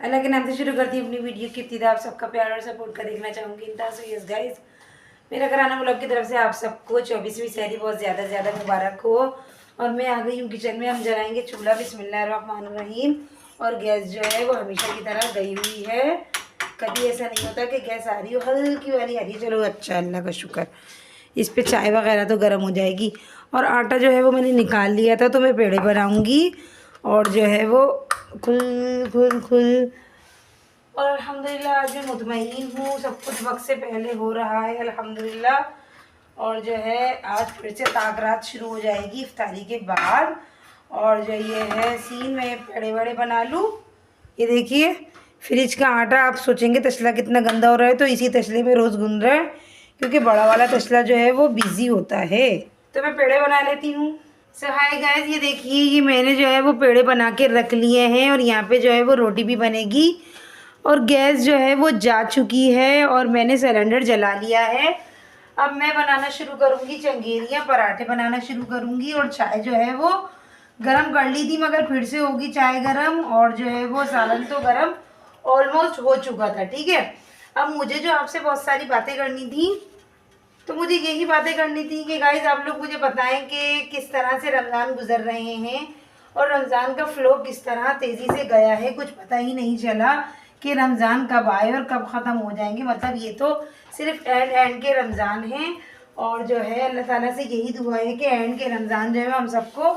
अल्लाह के नाम से शुरू करती हूँ अपनी वीडियो की इब्तिदा। आप सबका प्यार और सपोर्ट का देखना चाहूँगी। यस गाइस, मेरा घराना व्लॉग की तरफ से आप सबको 24वीं सहरी बहुत ज़्यादा मुबारक हो। और मैं आ गई हूँ किचन में। हम जलाएंगे चूल्हा, बिस्मिल्लाहिर्रहमानिर्रहीम। और गैस जो है वो हमेशा की तरह गई हुई है। कभी ऐसा नहीं होता कि गैस आ रही हो, हल्की वाली आ रही है। चलो अच्छा, अल्लाह का शुक्र। इस पे चाय वगैरह तो गर्म हो जाएगी। और आटा जो है वो मैंने निकाल लिया था, तो मैं पेड़े बनाऊँगी। और जो है वो खुल और अल्हम्दुलिल्लाह आज मैं मुतमईन हूँ। सब कुछ वक्त से पहले हो रहा है अल्हम्दुलिल्लाह। और जो है आज फिर से ताकरात शुरू हो जाएगी इफ्तारी के बाद। और जो ये है सीन, मैं पेड़े वड़े बना लूँ। ये देखिए फ्रिज का आटा, आप सोचेंगे तसला कितना गंदा हो रहा है, तो इसी तसले में रोज़ गूंद रहा है, क्योंकि बड़ा वाला तसला जो है वो बिजी होता है। तो मैं पेड़े बना लेती हूँ। सो हाय गाइस, ये देखिए ये मैंने जो है वो पेड़े बना के रख लिए हैं। और यहाँ पे जो है वो रोटी भी बनेगी। और गैस जो है वो जा चुकी है और मैंने सिलेंडर जला लिया है। अब मैं बनाना शुरू करूँगी चंगेरियाँ, पराठे बनाना शुरू करूँगी। और चाय जो है वो गरम कर ली थी, मगर फिर से होगी चाय गरम। और जो है वो सालन तो गरम ऑलमोस्ट हो चुका था। ठीक है, अब मुझे जो आपसे बहुत सारी बातें करनी थी, तो मुझे यही बातें करनी थी कि गाइस आप लोग मुझे बताएं कि किस तरह से रमज़ान गुजर रहे हैं। और रमज़ान का फ़्लो किस तरह तेज़ी से गया है, कुछ पता ही नहीं चला कि रमज़ान कब आए और कब ख़त्म हो जाएंगे। मतलब ये तो सिर्फ एंड के रमज़ान हैं। और जो है अल्लाह ताला से यही दुआ है कि एंड के रमज़ान जो है हम सबको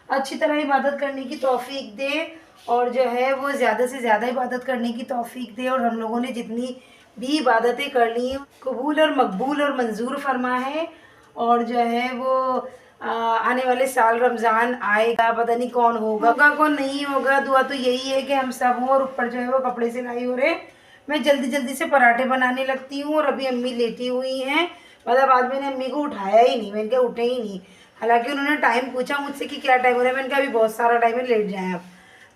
अच्छी तरह इबादत करने की तौफीक दे। और जो है वो ज़्यादा से ज़्यादा इबादत करने की तौफीक दे। और हम लोगों ने जितनी भी इबादतें कर ली कबूल और मकबूल और मंजूर फरमा है। और जो है वो आने वाले साल रमज़ान आएगा, पता नहीं कौन होगा कौन नहीं होगा। दुआ तो यही है कि हम सब हों। और ऊपर जो है वो कपड़े सिलाई हो रहे। मैं जल्दी से पराठे बनाने लगती हूँ। और अभी अम्मी लेटी हुई हैं। मतलब आज मैंने अम्मी को उठाया ही नहीं, मैंने कहा उठे ही नहीं। हालांकि उन्होंने टाइम पूछा मुझसे कि क्या टाइम हो रहा है, मैंने कहा अभी बहुत सारा टाइम है, लेट जाएँ आप।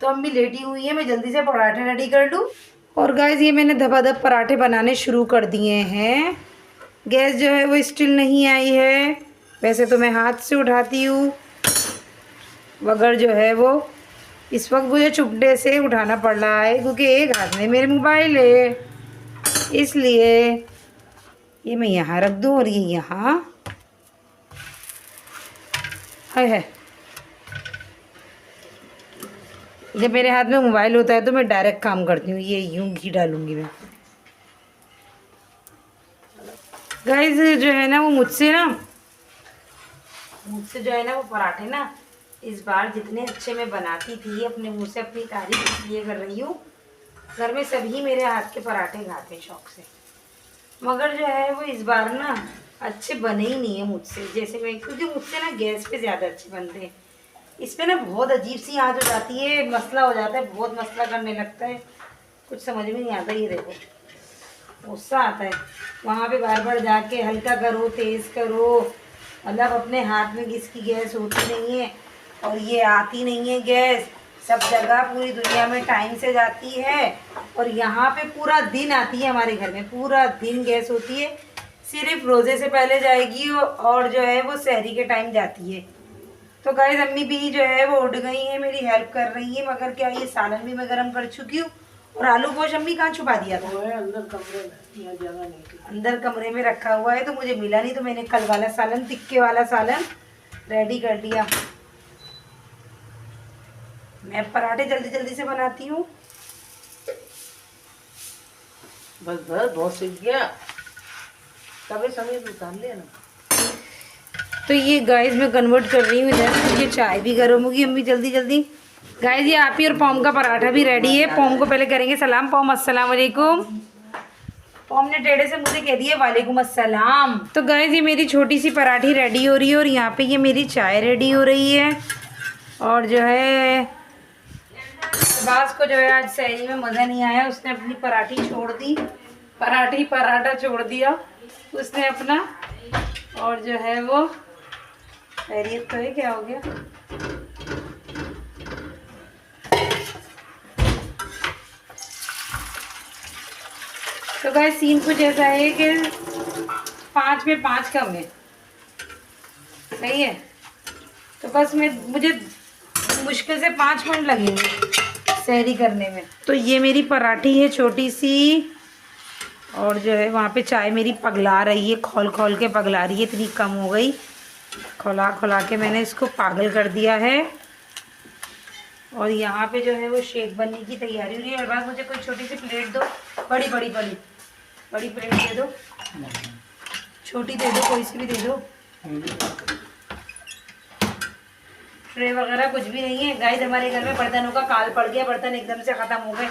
तो अम्मी लेटी हुई है, मैं जल्दी से पराठे रेडी कर लूँ। और गाइस ये मैंने धपाधप पराठे बनाने शुरू कर दिए हैं। गैस जो है वो स्टिल नहीं आई है। वैसे तो मैं हाथ से उठाती हूँ, मगर जो है वो इस वक्त मुझे चुपड़े से उठाना पड़ रहा है, क्योंकि एक हाथ में मेरे मोबाइल है। इसलिए ये मैं यहाँ रख दूँ और ये यहाँ है। जब मेरे हाथ में मोबाइल होता है तो मैं डायरेक्ट काम करती हूँ। ये यूँ घी डालूँगी मैं। गाइस जो है ना वो मुझसे जो है ना वो पराठे ना इस बार जितने अच्छे मैं बनाती थी, अपने मुँह से अपनी तारीफ इसलिए कर रही हूँ। घर में सभी मेरे हाथ के पराठे खाते हैं शौक से, मगर जो है वो इस बार ना अच्छे बने ही नहीं है मुझसे। जैसे मैं, क्योंकि मुझसे ना गैस पे ज़्यादा अच्छे बनते हैं। इस पर ना बहुत अजीब सी आँच हो जाती है, मसला हो जाता है, बहुत मसला करने लगता है, कुछ समझ में नहीं आता। ये देखो गुस्सा आता है वहाँ पे बार बार जाके हल्का करो, तेज़ करो। मतलब अपने हाथ में किसकी गैस होती नहीं है और ये आती नहीं है गैस। सब जगह पूरी दुनिया में टाइम से जाती है और यहाँ पे पूरा दिन आती है। हमारे घर में पूरा दिन गैस होती है। सिर्फ रोज़े से पहले जाएगी और जो है वो सहरी के टाइम जाती है। तो गाइस अम्मी भी जो है वो उठ गई हैं, मेरी हेल्प कर रही है। मगर क्या ये सालन भी मैं गर्म कर चुकी हूँ। और आलू गोश्त अम्मी कहाँ छुपा दिया था? अंदर कमरे में, यहाँ जगह नहीं थी। अंदर कमरे में रखा हुआ है, तो मुझे मिला नहीं। तो मैंने कल वाला सालन, तिक्के वाला सालन रेडी कर लिया। मैं पराठे जल्दी से बनाती हूँ। बस बहुत सीख गया। तबे समय उतार लिया ना। तो ये गाइस मैं कन्वर्ट कर रही हूँ इधर। ये चाय भी गर्म होगी। अम्मी जल्दी गाइस ये आप ही और पॉम का पराठा भी रेडी है। पॉम को पहले करेंगे सलाम। पॉम अस्सलाम वालेकुम। पॉम ने टेढ़े से मुझे कह दिया वालेकुम अस्सलाम। तो गाइस ये मेरी छोटी सी पराठी रेडी हो रही है और यहाँ पे ये मेरी चाय रेडी हो रही है। और जो है बास को जो है आज सहरी में मज़ा नहीं आया, उसने अपनी पराठी छोड़ दी। पराठा छोड़ दिया उसने अपना। और जो है वो खैरियत तो है, क्या हो गया? तो गाइस सीन कुछ ऐसा है कि 5 में 5 कम है। सही है, तो बस मुझे मुश्किल से 5 मिनट लगेंगे सहरी करने में। तो ये मेरी पराठी है छोटी सी, और जो है वहाँ पे चाय मेरी पगला रही है, खोल खोल के पगला रही है, इतनी कम हो गई, खुला खुला के मैंने इसको पागल कर दिया है। और यहाँ पे जो है वो शेक बनने की तैयारी हो रही है। और बाद मुझे कोई छोटी सी प्लेट दो, बड़ी बड़ी बड़ी बड़ी प्लेट दे दो, छोटी दे दो, कोई सी भी दे दो। ट्रे वगैरह कुछ भी नहीं है गाइस। हमारे घर में बर्तनों का काल पड़ गया, बर्तन एकदम से ख़त्म हो गए।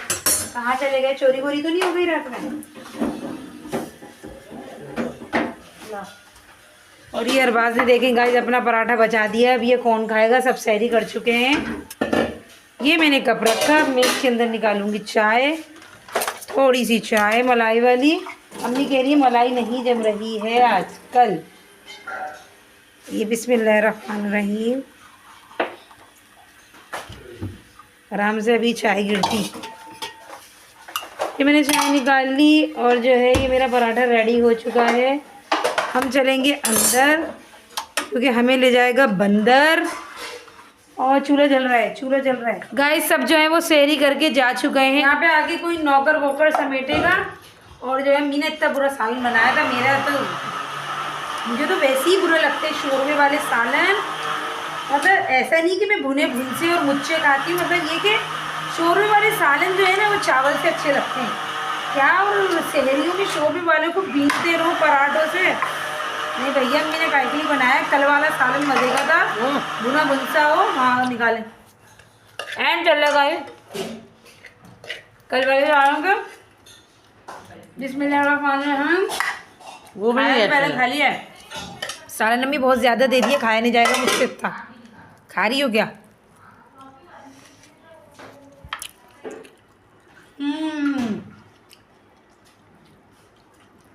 कहाँ चले गए? चोरी वोरी तो नहीं हो गई रात में? और ये अरबाज ने देखें गाइस अपना पराठा बचा दिया। अब ये कौन खाएगा? सब सहरी कर चुके हैं। ये मैंने कप रखा, मैं इसके अंदर निकालूंगी चाय, थोड़ी सी चाय मलाई वाली। अम्मी कह रही है मलाई नहीं जम रही है आजकल। ये बिस्मिल्लाहिर्रहमानिर्रहीम, आराम से अभी चाय गिरती। ये मैंने चाय निकाल ली और जो है ये मेरा पराठा रेडी हो चुका है। हम चलेंगे अंदर क्योंकि हमें ले जाएगा बंदर। और चूल्हा जल रहा है, चूल्हा जल रहा है गाइस। सब जो है वो सहरी करके जा चुके हैं। यहाँ पे आके कोई नौकर वोकर समेटेगा। और जो है मीने इतना बुरा सालन बनाया था, मेरा तो मुझे तो वैसे ही बुरे लगते शोरमे वाले सालन। मतलब ऐसा नहीं कि मैं भुने भुनसे और मुच्चे खाती हूँ, मतलब ये कि शोरमे वाले सालन जो है ना वो चावल से अच्छे लगते हैं क्या। और सहरियों में शोरमे वालों को बीनते रहो पराठों से। नहीं भैया मैंने काय के लिए बनाया। कल वाला सालन मजे का था, भुना भुनसा हो। हाँ निकालें एंड चल रहा है कल वाले सालों का। बिस्मिल्लाहिर्रहमानिर्रहीम। वो भी नहीं पहले खा लिया है। सालन अम्मी बहुत ज़्यादा दे दिया, खाया नहीं जाएगा मुझसे इतना। खा रही हो क्या?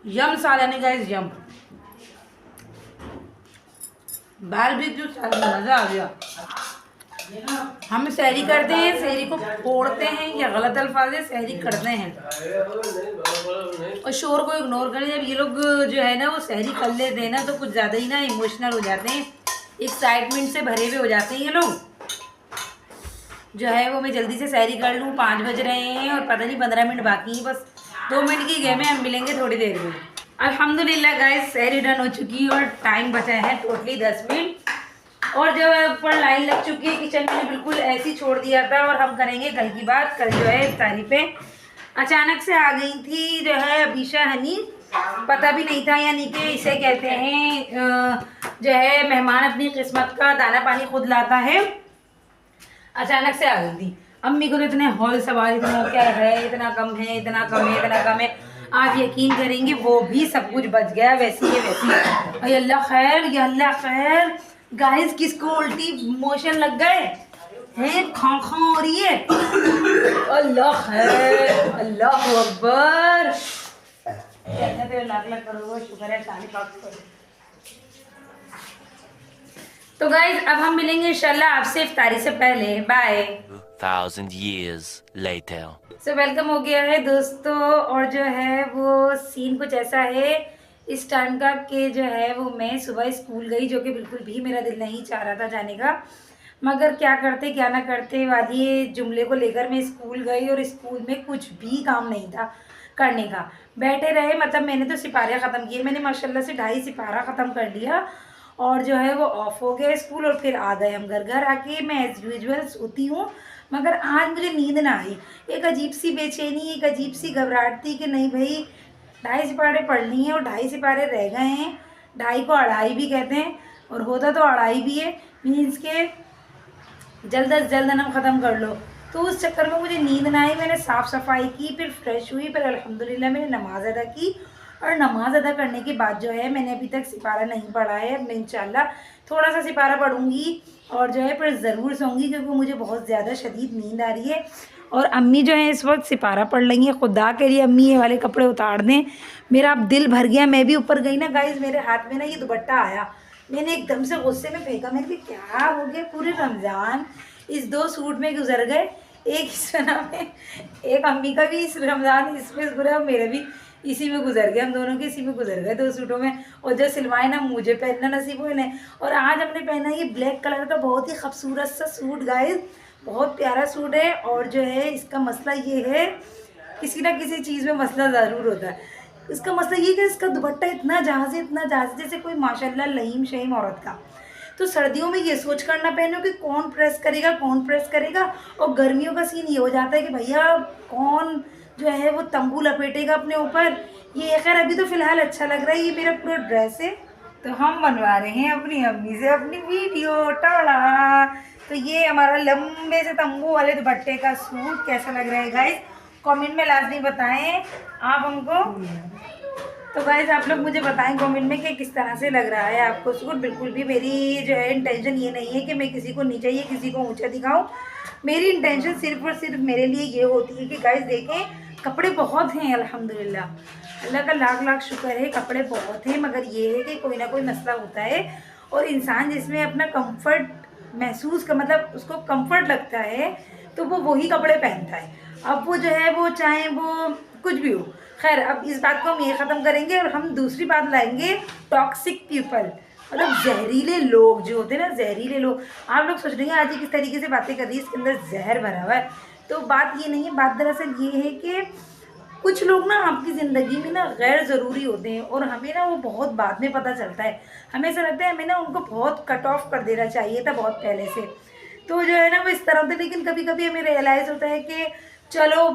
यम सालन है गाइस, यम। बाल भी जो सालन मज़ा आ गया। हम सहरी करते हैं, सहरी को फोड़ते हैं, या गलत अल्फाज है, सहरी करते हैं। और शोर को इग्नोर करें। जब ये लोग जो है ना वो सहरी कर लेते हैं ना तो कुछ ज़्यादा ही ना इमोशनल हो जाते हैं, एक्साइटमेंट से भरे हुए हो जाते हैं ये लोग। जो है वो मैं जल्दी से सहरी कर लूँ। 5 बज रहे हैं और पता नहीं 15 मिनट बाकी हैं, बस 2 मिनट की गेम है। हम मिलेंगे थोड़ी देर में। अल्हम्दुलिल्लाह गाइस सहरी डन हो चुकी है और टाइम बचा है टोटली 10 मिनट। और जो है ऊपर लाइन लग चुकी है। किचन में बिल्कुल ऐसे ही छोड़ दिया था। और हम करेंगे कल की बात। कल जो है इफ्तारी पे अचानक से आ गई थी जो है अबीशा हनी, पता भी नहीं था। यानी कि इसे कहते हैं जो है मेहमान अपनी किस्मत का दाना पानी खुद लाता है। अचानक से आ गई थी। अम्मी को तो इतने हौल सवाल, इतना क्या है, इतना कम है, इतना कम है, इतना कम है। आप यकीन करेंगे वो भी सब कुछ बच गया, वैसी है वैसी। अरे अल्लाह खैर, या अल्लाह खैर। गाइस किसको उल्टी मोशन लग गए हैं? खां खां हो रही है। अल्लाह खैर, अल्लाह अकबर। लाख लाख करोड़ शुक्र है शादी पाक। तो गाइस अब हम मिलेंगे इंशाल्लाह आपसे इफ्तारी से पहले। Bye. 1000 years later. So welcome हो गया है दोस्तों। और जो है वो सीन कुछ ऐसा है इस टाइम का कि जो है वो मैं सुबह स्कूल गई, जो कि बिल्कुल भी मेरा दिल नहीं चाह रहा था जाने का, मगर क्या करते क्या ना करते वाली जुमले को लेकर मैं स्कूल गई। और स्कूल में कुछ भी काम नहीं था करने का, बैठे रहे। मतलब मैंने तो सिपारे ख़त्म किए, मैंने माशाल्लाह से 2.5 सिपारा ख़त्म कर लिया। और जो है वो ऑफ हो गया स्कूल और फिर आ गए हम घर। घर आके मैं एज़ यूजुअल सोती हूँ, मगर आज मुझे नींद ना आई। एक अजीब सी बेचैनी, एक अजीब सी घबराहट थी कि नहीं भाई 2.5 सिपारे पढ़ लिए हैं और 2.5 सिपारे रह गए हैं। 2.5 को 2.5 भी कहते हैं और होता तो 2.5 भी है, मीन्स के जल्द अज जल्द हम ख़त्म कर लो। तो उस चक्कर में मुझे नींद ना आई। मैंने साफ़ सफाई की, फिर फ्रेश हुई, फिर अल्हम्दुलिल्लाह मैंने नमाज़ अदा की। और नमाज़ अदा करने के बाद जो है मैंने अभी तक सिपारा नहीं पढ़ा है। मैं इंशाल्लाह थोड़ा सा सिपारा पढ़ूंगी और जो है फिर ज़रूर सोऊंगी, क्योंकि मुझे बहुत ज़्यादा शदीद नींद आ रही है। और अम्मी जो है इस वक्त सिपारा पढ़ रही हैं। खुदा के लिए अम्मी ये वाले कपड़े उतार दें, मेरा अब दिल भर गया। मैं भी ऊपर गई ना गाइस, मेरे हाथ में ना ये दुपट्टा आया, मैंने एकदम से गुस्से में फेंका। मैंने कहा क्या हो गया, पूरे रमज़ान इस 2 सूट में गुजर गए। एक इस में, एक अम्मी का भी इस रमज़ान इसमें गुजरा, मेरा भी इसी में गुजर गया। हम दोनों के इसी में गुजर गए 2 सूटों में। और जो सिलवाए ना मुझे पहनना नसीब हुए ने। और आज हमने पहना ये ब्लैक कलर का बहुत ही खूबसूरत सा सूट गाइस, बहुत प्यारा सूट है। और जो है इसका मसला ये है, किसी ना किसी चीज़ में मसला ज़रूर होता है। इसका मसला ये कि इसका दुपट्टा इतना जहाज़ी जैसे कोई माशाल्लाह लहीम शहीम औरत का। तो सर्दियों में ये सोच कर ना पहनो कि कौन प्रेस करेगा। और गर्मियों का सीन ये हो जाता है कि भैया कौन जो है वो तंबू लपेटेगा अपने ऊपर। ये खैर अभी तो फ़िलहाल अच्छा लग रहा है, ये मेरा पूरा ड्रेस है। तो हम बनवा रहे हैं अपनी अम्मी से अपनी वीडियो टाड़ा। तो ये हमारा लंबे से तंबू वाले दुपट्टे का सूट कैसा लग रहा है गाइस, कमेंट में लाजमी बताएं आप हमको। तो गाइस आप लोग मुझे बताएं कमेंट में कि किस तरह से लग रहा है आपको सूट। बिल्कुल भी मेरी जो है इंटेंशन ये नहीं है कि मैं किसी को नीचे या किसी को ऊंचा दिखाऊं। मेरी इंटेंशन सिर्फ और सिर्फ मेरे लिए ये होती है कि गाइस देखें कपड़े बहुत हैं अल्हम्दुलिल्लाह, अल्लाह का लाख लाख शुक्र है, कपड़े बहुत हैं। मगर ये है कि कोई ना कोई मसला होता है और इंसान जिसमें अपना कंफर्ट महसूस का मतलब उसको कंफर्ट लगता है तो वो वही कपड़े पहनता है। अब वो जो है वो चाहे वो कुछ भी हो। खैर अब इस बात को हम ये ख़त्म करेंगे और हम दूसरी बात लाएंगे, टॉक्सिक पीपल, मतलब जहरीले लोग जो होते हैं ना, जहरीले लोग। आप लोग सोच रहे हैं आज ये किस तरीके से बातें कर रही है, इसके अंदर जहर भरा हुआ है। तो बात ये नहीं है, बात दरअसल ये है कि कुछ लोग ना आपकी ज़िंदगी में ना गैर ज़रूरी होते हैं और हमें ना वो बहुत बाद में पता चलता है। हमें ऐसा लगता है हमें ना उनको बहुत कट ऑफ कर देना चाहिए था बहुत पहले से। तो जो है ना वो इस तरह से, लेकिन कभी कभी हमें रियलाइज़ होता है कि चलो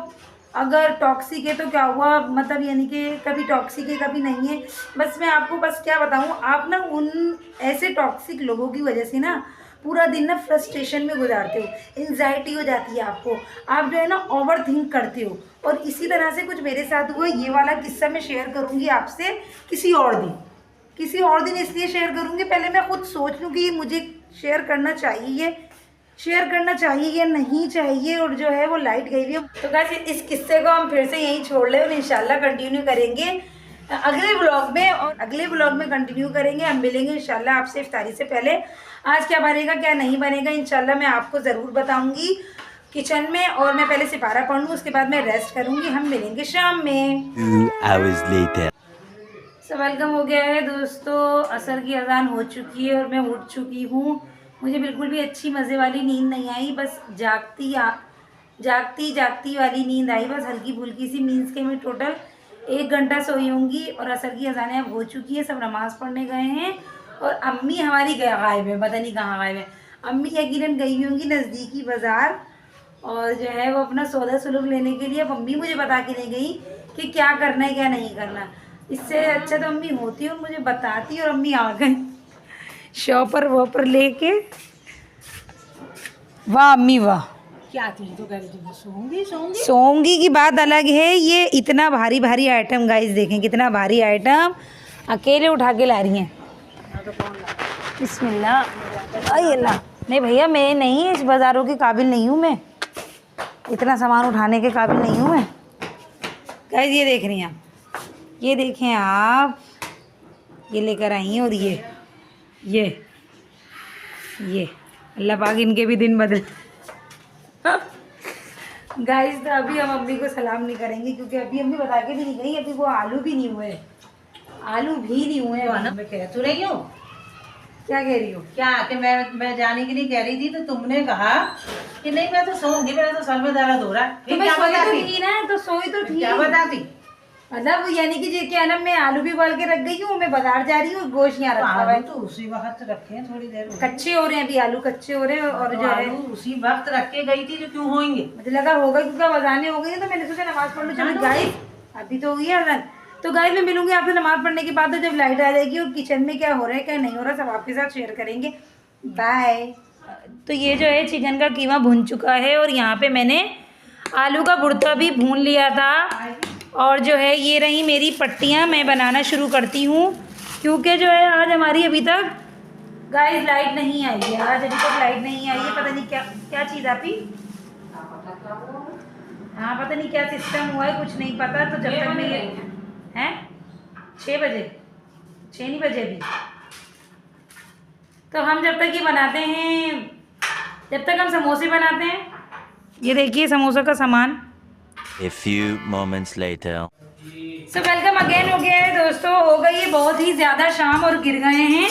अगर टॉक्सिक है तो क्या हुआ, मतलब यानी कि कभी टॉक्सिक है कभी नहीं है। बस मैं आपको बस क्या बताऊँ, आप ना उन ऐसे टॉक्सिक लोगों की वजह से ना पूरा दिन ना फ्रस्ट्रेशन में गुजारते हो, एंजाइटी हो जाती है आपको, आप जो है ना ओवर थिंक करते हो। और इसी तरह से कुछ मेरे साथ हुआ। ये वाला किस्सा मैं शेयर करूँगी आपसे किसी और दिन इसलिए शेयर करूँगी, पहले मैं खुद सोच लूँ कि ये मुझे शेयर करना चाहिए या नहीं चाहिए। और जो है वो लाइट गई हुई है। तो गाइस इस किस्से को हम फिर से यहीं छोड़ ले और इंशाल्लाह कंटिन्यू करेंगे अगले व्लॉग में कंटिन्यू करेंगे। हम मिलेंगे इंशाल्लाह आपसे इफ्तारी से पहले। आज क्या बनेगा क्या नहीं बनेगा इंशाल्लाह मैं आपको ज़रूर बताऊंगी किचन में। और मैं पहले सिपारा पढ़ लूँ, उसके बाद मैं रेस्ट करूँगी। हम मिलेंगे शाम में। 2 hours later. सब वेलकम हो गया है दोस्तों, असर की अजान हो चुकी है और मैं उठ चुकी हूँ। मुझे बिल्कुल भी अच्छी मज़े वाली नींद नहीं आई, बस जागती वाली नींद आई, बस हल्की फुल्की सी। मीन्स के मैं टोटल 1 घंटा सोई होंगी और असर की अजानें अब हो चुकी है। सब नमाज़ पढ़ने गए हैं और अम्मी हमारी गायब है, पता नहीं कहाँ गायब है। अम्मी यकीनन गई होंगी नज़दीकी बाज़ार और जो है वो अपना सौदा सुलूक लेने के लिए। अब अम्मी मुझे बता के नहीं गई कि क्या करना है क्या नहीं करना। इससे अच्छा तो अम्मी होती और मुझे बताती, और अम्मी आ गई शॉपर वॉपर लेके। वाह अम्मी वाह, क्या थी तो कह रही थी सोंगी की बात अलग है। ये इतना भारी भारी आइटम गाइस देखें, कितना भारी आइटम अकेले उठा के ला रही हैं। बिस्मिल्लाह, अल्लाह। नहीं भैया मैं नहीं, इस बाज़ारों के काबिल नहीं हूँ मैं, इतना सामान उठाने के काबिल नहीं हूँ मैं। गाइस ये देख रही हैं आप, ये देखें आप, ये लेकर आई हैं। और ये अल्लाह पाक इनके भी दिन बदले। गाइस तो अभी हम अम्मी को सलाम नहीं करेंगे क्योंकि अभी अम्मी बता के भी नहीं गई, अभी वो आलू भी नहीं हुए मैं कह तू रही हूँ क्या कह रही हो? क्या कि मैं जाने के लिए कह रही थी तो तुमने कहा कि नहीं मैं तो सोऊंगी, मेरा तो सर में दर्द हो रहा है। तो मैं सोई तो थी ना, तो सोई तो थी। क्या बताती? मतलब यानी कि ये क्या ना, मैं आलू भी उबाल के रख गई हूँ, मैं बाजार जा रही हूँ, गोश्त यहाँ रखा हुआ है। तो उसी वक्त रखे हैं, थोड़ी देर कच्चे हो रहे हैं अभी, आलू कच्चे हो रहे हैं। और जो है उसी वक्त रख के गई थी तो क्यों होंगे? मुझे लगा होगा क्योंकि अजानें हो गई हैं तो मैंने सोचा नमाज पढ़ लूँ। चलो गाइस अभी तो हुई है अजान। तो गाइस मैं मिलूंगी आपसे नमाज पढ़ने के बाद, तो जब लाइट आ जाएगी और किचन में क्या हो रहा है क्या नहीं हो रहा सब आपके साथ शेयर करेंगे। बाय। तो ये जो है चिकन का कीमा भून चुका है और यहाँ पे मैंने आलू का भुर्ता भी भून लिया था। और जो है ये रही मेरी पट्टियाँ, मैं बनाना शुरू करती हूँ क्योंकि जो है आज हमारी अभी तक गाइस लाइट नहीं आई है। आज अभी तक लाइट नहीं आई है, पता नहीं क्या चीज़ आपी, हाँ पता नहीं क्या सिस्टम हुआ है, कुछ नहीं पता। तो जब तक मैं ये हैं 6 बजे 6 नहीं बजे अभी, तो हम जब तक ये बनाते हैं, जब तक हम समोसे बनाते हैं, ये देखिए समोसा का सामान। A few moments later. So welcome again हो गया है दोस्तों, हो गई है बहुत ही ज़्यादा शाम और गिर गए हैं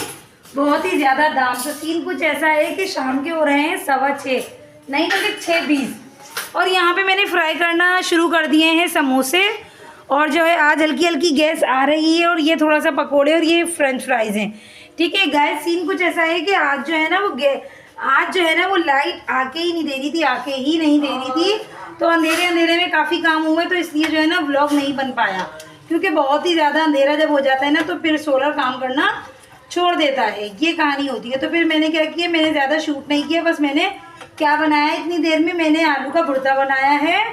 बहुत ही ज़्यादा दाम। तो सीन कुछ ऐसा है कि शाम के हो रहे हैं 6:15, नहीं तो 6 पीस। और यहाँ पे मैंने फ्राई करना शुरू कर दिए हैं समोसे, और जो है आज हल्की हल्की गैस आ रही है, और ये थोड़ा सा पकोड़े और ये फ्रेंच फ्राइज़ हैं। ठीक है गाइस, सीन कुछ ऐसा है कि आज जो है ना वो लाइट आके ही नहीं दे रही थी, तो अंधेरे में काफ़ी काम हुए, तो इसलिए जो है ना व्लॉग नहीं बन पाया, क्योंकि बहुत ही ज़्यादा अंधेरा जब हो जाता है ना तो फिर सोलर काम करना छोड़ देता है, ये कहानी होती है। तो फिर मैंने क्या किया, मैंने ज़्यादा शूट नहीं किया, बस मैंने क्या बनाया इतनी देर में, मैंने आलू का भुर्ता बनाया है,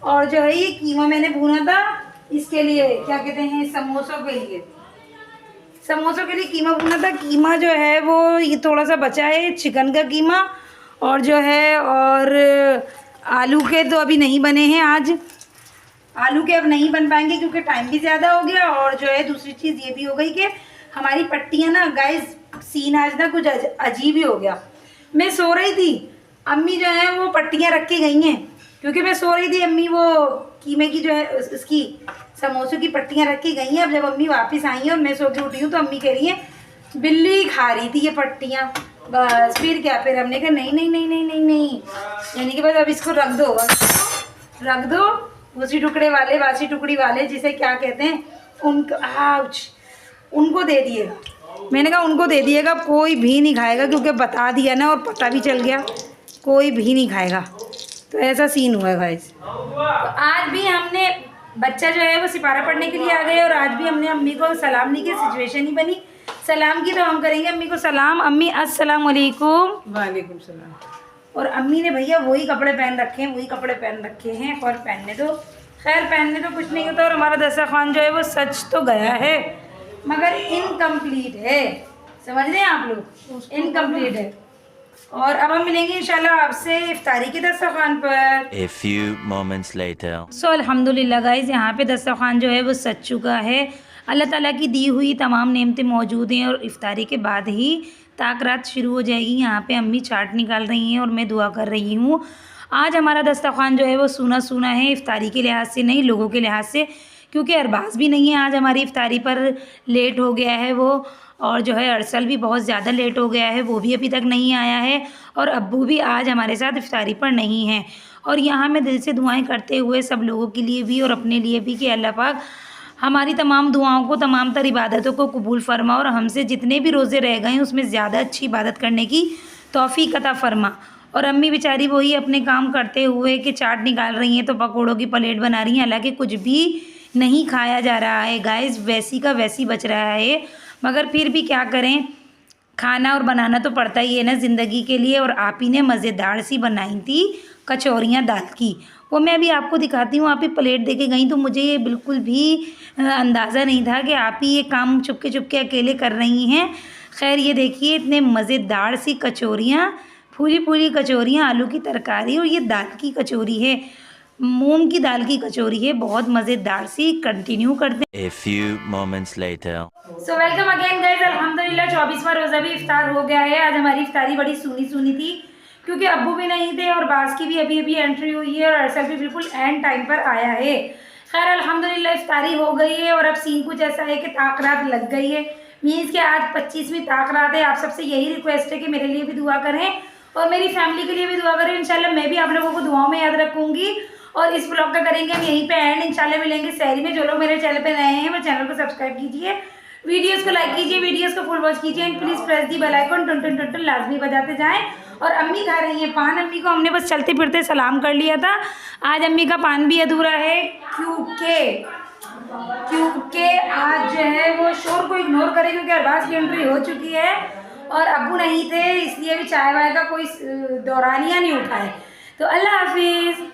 और जो है ये कीमा मैंने भूना था इसके लिए, क्या कहते हैं, समोसों के लिए कीमा भुना था। कीमा जो है वो ये थोड़ा सा बचा है, चिकन का कीमा, और जो है और आलू के तो अभी नहीं बने हैं, आज आलू के अब नहीं बन पाएंगे क्योंकि टाइम भी ज़्यादा हो गया, और जो है दूसरी चीज़ ये भी हो गई कि हमारी पट्टियाँ ना गाइस, सीन आज ना कुछ अजीब ही हो गया। मैं सो रही थी, अम्मी जो है वो पट्टियाँ रख के गई हैं, क्योंकि मैं सो रही थी, अम्मी वो कीमे की जो है उसकी समोसों की पट्टियाँ रख के गई हैं। अब जब अम्मी वापस आई हैं और मैं सो के उठी हूँ तो अम्मी कह रही है बिल्ली खा रही थी ये पट्टियाँ, बस फिर क्या, फिर हमने कहा नहीं, यानी कि बस अब इसको रख दो उसी टुकड़े वाले, बासी टुकड़ी वाले जिसे क्या कहते हैं, उनको दे दिएगा। मैंने कहा उनको दे दिएगा, कोई भी नहीं खाएगा, क्योंकि बता दिया ना और पता भी चल गया, कोई भी नहीं खाएगा। तो ऐसा सीन हुआ है गाइस। तो आज भी हमने, बच्चा जो है वो सिपारा पढ़ने के लिए आ गए, और आज भी हमने अम्मी को सलाम नहीं किया, सिचुएशन ही बनी सलाम की, तो हम करेंगे अम्मी को सलाम। अम्मी अस्सलाम वालेकुम। वालेकुम सलाम। और अम्मी ने भैया वही कपड़े पहन रखे हैं, और पहनने दो, खैर पहनने तो कुछ नहीं होता। और हमारा दस्तरखान जो है वो सच तो गया है मगर इनकम्प्लीट है, समझ रहे हैं आप लोग, इनकम्प्लीट है। और अब हम मिलेंगे इंशाल्लाह आपसे इफ्तारी के दस्तरखान पर। A few moments later. सो अल्हम्दुलिल्लाह गाइज़, यहाँ पे दस्तरखान जो है वो सज चुका है। अल्लाह ताला की दी हुई तमाम नेमतें मौजूद हैं, और इफ्तारी के बाद ही ताकरात शुरू हो जाएगी। यहाँ पे अम्मी चाट निकाल रही हैं और मैं दुआ कर रही हूँ। आज हमारा दस्तरखान जो है वो सूना सूना है, इफ्तारी के लिहाज से नहीं, लोगों के लिहाज से, क्योंकि अरबाज भी नहीं है आज हमारी इफ्तारी पर, लेट हो गया है वो, और जो है अरसल भी बहुत ज़्यादा लेट हो गया है, वो भी अभी तक नहीं आया है, और अब्बू भी आज हमारे साथ इफ्तारी पर नहीं है। और यहाँ मैं दिल से दुआएं करते हुए सब लोगों के लिए भी और अपने लिए भी कि अल्लाह पाक हमारी तमाम दुआओं को, तमाम तर इबादतों को कबूल फरमा, और हमसे जितने भी रोज़े रह गए हैं उसमें ज़्यादा अच्छी इबादत करने की तौफीक अता फरमा। और अम्मी बेचारी वही अपने काम करते हुए कि चाट निकाल रही हैं तो पकौड़ों की प्लेट बना रही हैं, हालांकि कुछ भी नहीं खाया जा रहा है गाइस, वैसी का वैसी बच रहा है, मगर फिर भी क्या करें, खाना और बनाना तो पड़ता ही है ना ज़िंदगी के लिए। और आप ही ने मज़ेदार सी बनाई थी कचौरियाँ दाल की, वो मैं अभी आपको दिखाती हूँ। आप ही प्लेट दे के गई, तो मुझे ये बिल्कुल भी अंदाज़ा नहीं था कि आप ही ये काम चुपके चुपके अकेले कर रही हैं। खैर ये देखिए, इतने मज़ेदार सी कचौरियाँ, पूरी पूरी कचौरियाँ, आलू की तरकारी, और ये दाल की कचौरी है, मूंग की दाल की कचौरी है, बहुत मज़ेदार सी। कंटिन्यू करते हैं। A few moments later. So welcome again guys, अल्हम्दुलिल्लाह 24वां रोज़ा भी इफ्तार हो गया है। आज हमारी इफ्तारी बड़ी सूनी थी, क्योंकि अब्बू भी नहीं थे और बास की भी अभी एंट्री हुई है, और अरसल भी बिल्कुल एंड टाइम पर आया है। खैर अल्हम्दुलिल्लाह इफ्तारी हो गई है, और अब सीन कुछ ऐसा है कि ताकरात लग गई है, मीन्स कि आज 25वीं ताकरात है। आप सबसे यही रिक्वेस्ट है कि मेरे लिए भी दुआ करें और मेरी फैमिली के लिए भी दुआ करें। इंशाल्लाह मैं भी आप लोगों को दुआओं में याद रखूँगी। और इस ब्लॉग का करेंगे हम यहीं पे एंड, इंशाल्लाह मिलेंगे सहरी में। जो लोग मेरे चैनल पे नए हैं वो चैनल को सब्सक्राइब कीजिए, वीडियोस को लाइक कीजिए, वीडियोस को फुल वॉच कीजिए, and please press the bell icon, टन टन टन टन लाजमी बजाते जाएं। और अम्मी खा रही हैं पान, अम्मी को हमने बस चलते फिरते सलाम कर लिया था। आज अम्मी का पान भी अधूरा है, क्योंकि आज जो है वो शोर को इग्नोर करें, क्योंकि अरबाज की एंट्री हो चुकी है और अब्बू नहीं थे, इसलिए भी चाय वाय का कोई दौरानिया नहीं उठा है। तो अल्लाह हाफिज़।